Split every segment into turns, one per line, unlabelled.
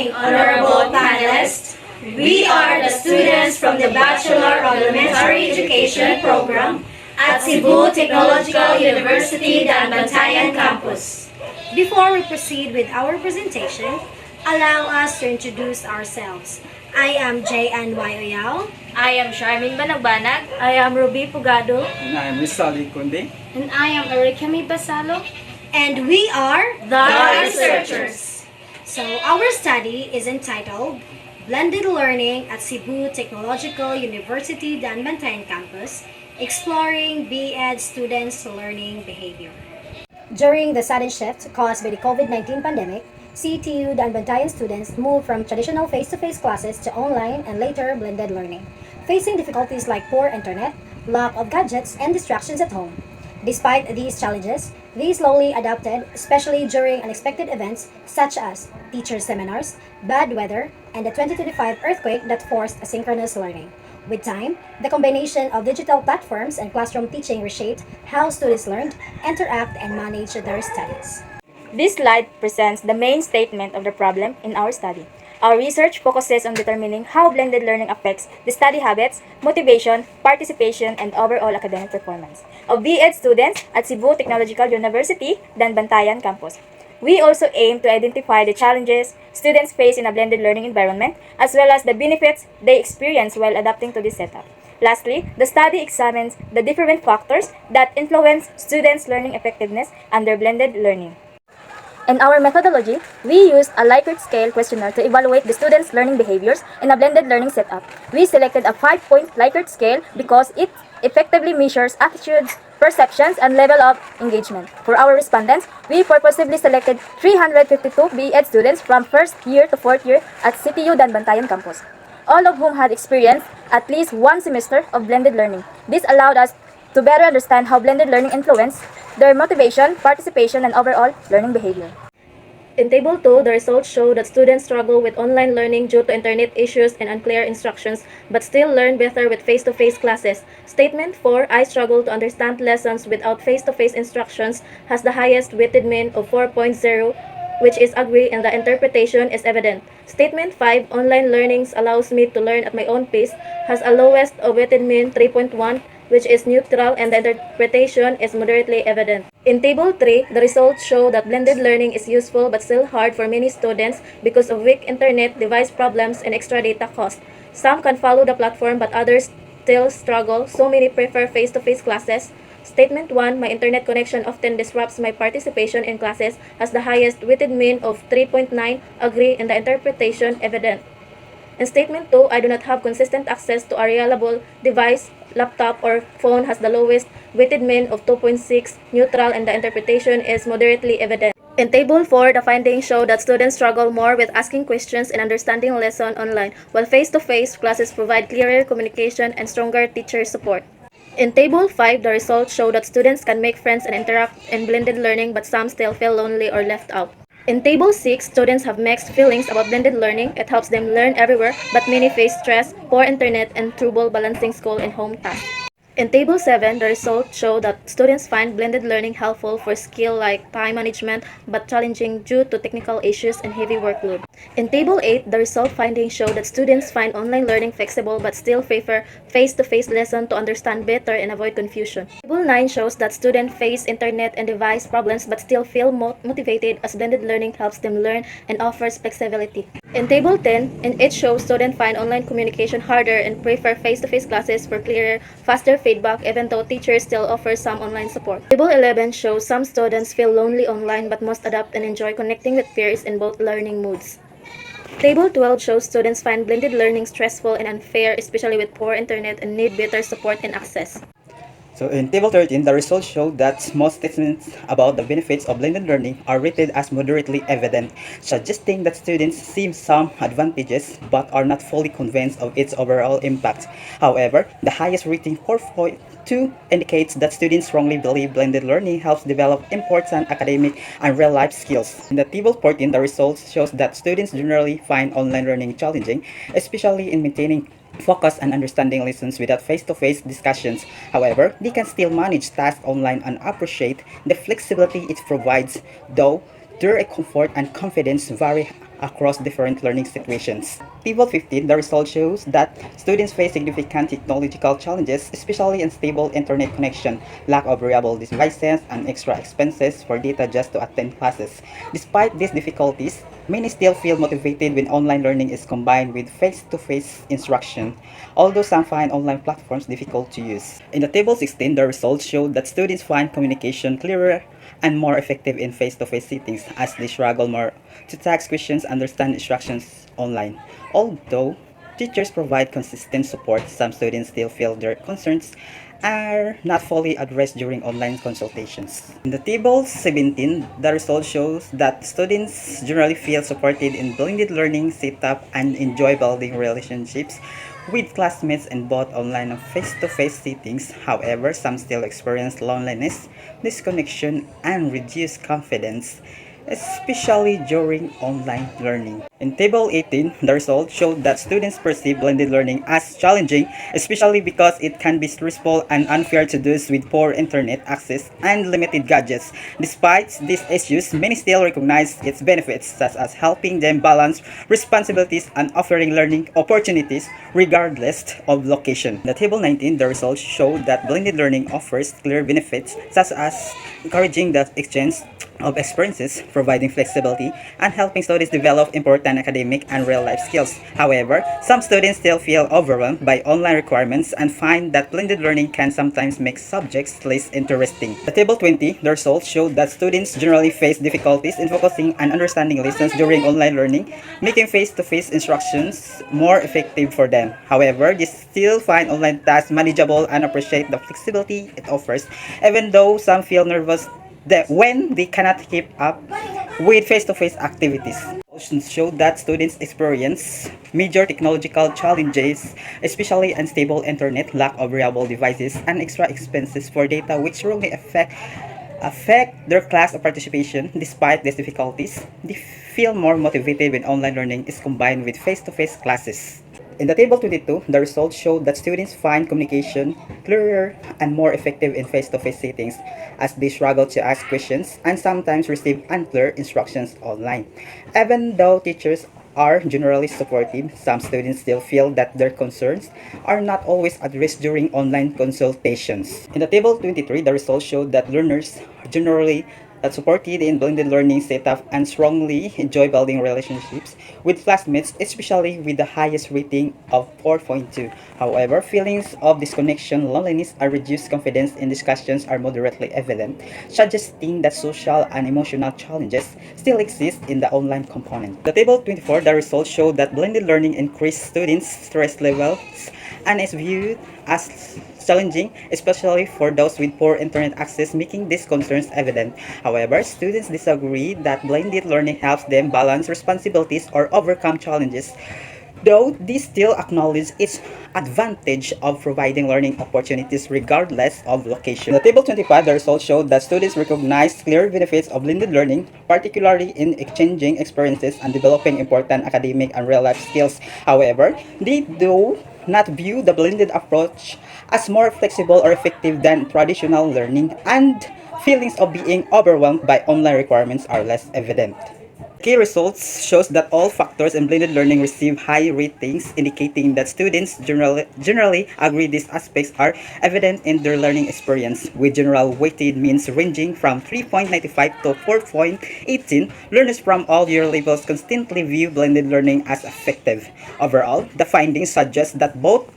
morning, honorable panelists. We are the students from the Bachelor of Elementary Education program at Cebu Technological University Danbantayan campus.
Before we proceed with our presentation, allow us to introduce ourselves. I am J.N.Y. Oyao.
I am Charmin Banagbanag.
I am Ruby Pugado.
And I am Rizali Kundi.
And I am Erikami Basalo.
And we are
The Researchers.
So our study is entitled Blended Learning at Cebu Technological University Danbantayan campus, Exploring B.Ed Students' Learning Behavior. During the sudden shift caused by the COVID-19 pandemic, CTU Danbantayan students moved from traditional face-to-face classes to online and later blended learning, facing difficulties like poor internet, lack of gadgets, and distractions at home. Despite these challenges, they slowly adapted, especially during unexpected events such as teacher seminars, bad weather, and the 2025 earthquake that forced asynchronous learning. With time, the combination of digital platforms and classroom teaching reshaped how students learned, interact, and manage their studies.
This slide presents the main statement of the problem in our study. Our research focuses on determining how blended learning affects the study habits, motivation, participation, and overall academic performance of B.Ed students at Cebu Technological University Danbantayan campus. We also aim to identify the challenges students face in a blended learning environment, as well as the benefits they experience while adapting to this setup. Lastly, the study examines the different factors that influence students' learning effectiveness under blended learning. In our methodology, we used a Likert scale questionnaire to evaluate the students' learning behaviors in a blended learning setup. We selected a 5-point Likert scale because it effectively measures attitudes, perceptions, and level of engagement. For our respondents, we purposely selected 352 B.Ed students from first year to fourth year at CTU Danbantayan campus, all of whom had experienced at least one semester of blended learning. This allowed us to better understand how blended learning influenced their motivation, participation, and overall learning behavior.
In Table 2, the results show that students struggle with online learning due to internet issues and unclear instructions, but still learn better with face-to-face classes. Statement 4, I struggle to understand lessons without face-to-face instructions, has the highest weighted mean of 4.0, which is agree and the interpretation is evident. Statement 5, online learnings allows me to learn at my own pace, has a lowest of weighted mean 3.1, which is neutral, and the interpretation is moderately evident. In Table 3, the results show that blended learning is useful but still hard for many students because of weak internet, device problems, and extra data cost. Some can follow the platform but others still struggle, so many prefer face-to-face classes. Statement 1, my internet connection often disrupts my participation in classes, has the highest weighted mean of 3.9, agree, and the interpretation evident. In Statement 2, I do not have consistent access to a reliable device, laptop, or phone, has the lowest weighted mean of 2.6, neutral, and the interpretation is moderately evident. In Table 4, the findings show that students struggle more with asking questions and understanding lesson online, while face-to-face classes provide clearer communication and stronger teacher support. In Table 5, the results show that students can make friends and interact in blended learning, but some still feel lonely or left out. In Table 6, students have mixed feelings about blended learning. It helps them learn everywhere, but many face stress, poor internet, and trouble balancing school and home tasks. In Table 7, the results show that students find blended learning helpful for skills like time management, but challenging due to technical issues and heavy workload. In Table 8, the result findings show that students find online learning flexible but still prefer face-to-face lesson to understand better and avoid confusion. Table 9 shows that students face internet and device problems but still feel motivated as blended learning helps them learn and offers flexibility. In Table 10, it shows students find online communication harder and prefer face-to-face classes for clearer, faster feedback, even though teachers still offer some online support. Table 11 shows some students feel lonely online but must adapt and enjoy connecting with peers in both learning modes. Table 12 shows students find blended learning stressful and unfair, especially with poor internet, and need better support and access.
So in Table 13, the results show that most statements about the benefits of blended learning are rated as moderately evident, suggesting that students see some advantages but are not fully convinced of its overall impact. However, the highest rating 4.2 indicates that students strongly believe blended learning helps develop important academic and real-life skills. In the Table 14, the results shows that students generally find online learning challenging, especially in maintaining focus and understanding lessons without face-to-face discussions. However, they can still manage tasks online and appreciate the flexibility it provides, though their comfort and confidence vary across different learning situations. Table 15, the result shows that students face significant technological challenges, especially unstable internet connection, lack of reliable devices, and extra expenses for data just to attend classes. Despite these difficulties, many still feel motivated when online learning is combined with face-to-face instruction, although some find online platforms difficult to use. In the table 16, the results show that students find communication clearer and more effective in face-to-face settings as they struggle more to task questions, understand instructions online. Although teachers provide consistent support, some students still feel their concerns are not fully addressed during online consultations. In the table 17, the result shows that students generally feel supported in blended learning setup and enjoy building relationships with classmates in both online and face-to-face settings. However, some still experience loneliness, disconnection, and reduced confidence, especially during online learning. In Table 18, the results showed that students perceive blended learning as challenging, especially because it can be stressful and unfair to those with poor internet access and limited gadgets. Despite these issues, many still recognize its benefits, such as helping them balance responsibilities and offering learning opportunities regardless of location. In Table 19, the results showed that blended learning offers clear benefits, such as encouraging the exchange of experiences, providing flexibility, and helping students develop important academic and real-life skills. However, some students still feel overwhelmed by online requirements and find that blended learning can sometimes make subjects less interesting. The Table 20, the results show that students generally face difficulties in focusing and understanding lessons during online learning, making face-to-face instructions more effective for them. However, they still find online tasks manageable and appreciate the flexibility it offers, even though some feel nervous that when they cannot keep up with face-to-face activities. Results show that students experience major technological challenges, especially unstable internet, lack of reliable devices, and extra expenses for data, which really affect their class participation. Despite these difficulties, they feel more motivated when online learning is combined with face-to-face classes. In the Table 22, the results show that students find communication clearer and more effective in face-to-face settings as they struggle to ask questions and sometimes receive unclear instructions online. Even though teachers are generally supportive, some students still feel that their concerns are not always addressed during online consultations. In the Table 23, the results show that learners generally supported in blended learning setup and strongly enjoy building relationships with classmates, especially with the highest rating of 4.2. However, feelings of disconnection, loneliness, and reduced confidence in discussions are moderately evident, suggesting that social and emotional challenges still exist in the online component. The Table 24, the results show that blended learning increased students' stress levels and is viewed as challenging, especially for those with poor internet access, making these concerns evident. However, students disagree that blended learning helps them balance responsibilities or overcome challenges, though they still acknowledge its advantage of providing learning opportunities regardless of location. In the Table 25, the results show that students recognize clear benefits of blended learning, particularly in exchanging experiences and developing important academic and real-life skills. However, they do not view the blended approach as more flexible or effective than traditional learning, and feelings of being overwhelmed by online requirements are less evident. Key results shows that all factors in blended learning receive high ratings, indicating that students generally agree these aspects are evident in their learning experience, with general weighted means ranging from 3.95 to 4.18. Learners from all year levels constantly view blended learning as effective. Overall, the findings suggest that both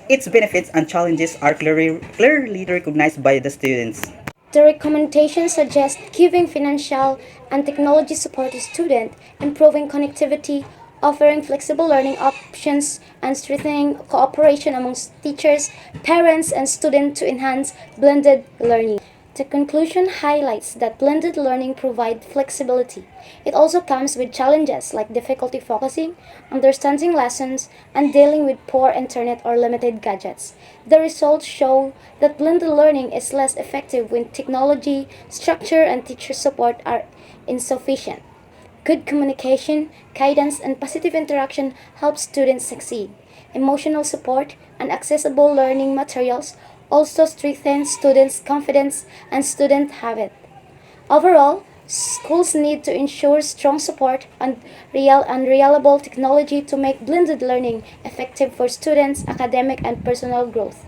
its benefits and challenges are clearly recognized by the students.
The recommendations suggest giving financial and technology support to students, improving connectivity, offering flexible learning options, and strengthening cooperation amongst teachers, parents, and students to enhance blended learning. The conclusion highlights that blended learning provides flexibility. It also comes with challenges like difficulty focusing, understanding lessons, and dealing with poor internet or limited gadgets. The results show that blended learning is less effective when technology, structure, and teacher support are insufficient. Good communication, guidance, and positive interaction help students succeed. Emotional support and accessible learning materials also strengthen students' confidence and student habit. Overall, Schools need to ensure strong support and reliable technology to make blended learning effective for students' academic and personal growth.